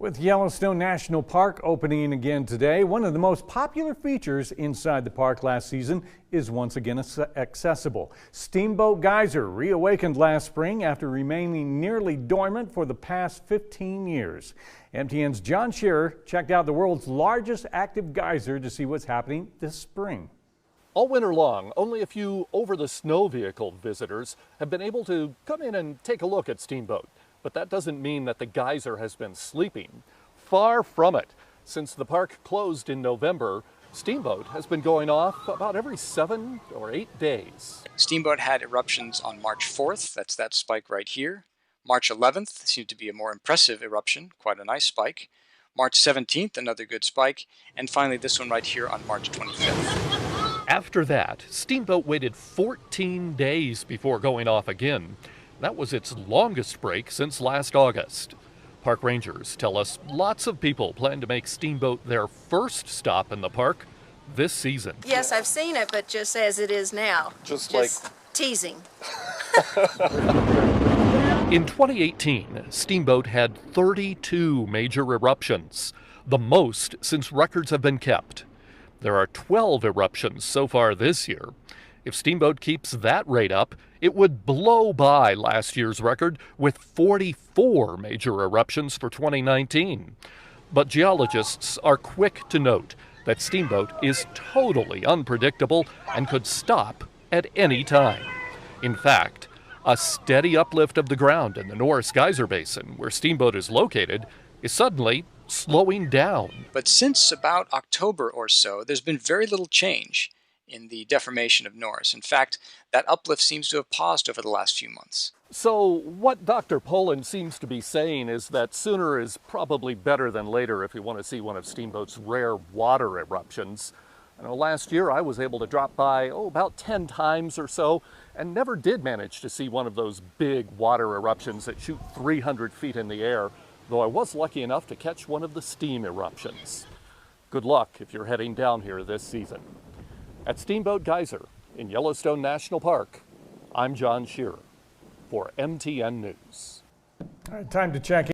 With Yellowstone National Park opening again today, one of the most popular features inside the park last season is once again accessible. Steamboat Geyser reawakened last spring after remaining nearly dormant for the past 15 years. MTN's John Shearer checked out the world's largest active geyser to see what's happening this spring. All winter long, only a few over-the-snow vehicle visitors have been able to come in and take a look at Steamboat. But that doesn't mean that the geyser has been sleeping. Far from it. Since the park closed in November, Steamboat has been going off about every 7 or 8 days. Steamboat had eruptions on March 4th, that's that spike right here. March 11th seemed to be a more impressive eruption, quite a nice spike. March 17th, another good spike. And finally this one right here on March 25th. After that, Steamboat waited 14 days before going off again. That was its longest break since last August. Park rangers tell us lots of people plan to make Steamboat their first stop in the park this season. Yes, I've seen it, but just as it is now. Just like teasing. In 2018, Steamboat had 32 major eruptions, the most since records have been kept. There are 12 eruptions so far this year. If Steamboat keeps that rate up, it would blow by last year's record with 44 major eruptions for 2019. But geologists are quick to note that Steamboat is totally unpredictable and could stop at any time. In fact, a steady uplift of the ground in the Norris Geyser Basin, where Steamboat is located, is suddenly slowing down. But since about October or so, there's been very little change in the deformation of Norris. In fact, that uplift seems to have paused over the last few months. So what Dr. Poland seems to be saying is that sooner is probably better than later if you want to see one of Steamboat's rare water eruptions. I know last year I was able to drop by about 10 times or so and never did manage to see one of those big water eruptions that shoot 300 feet in the air, though I was lucky enough to catch one of the steam eruptions. Good luck if you're heading down here this season. At Steamboat Geyser in Yellowstone National Park, I'm John Shearer for MTN News. All right, time to check in.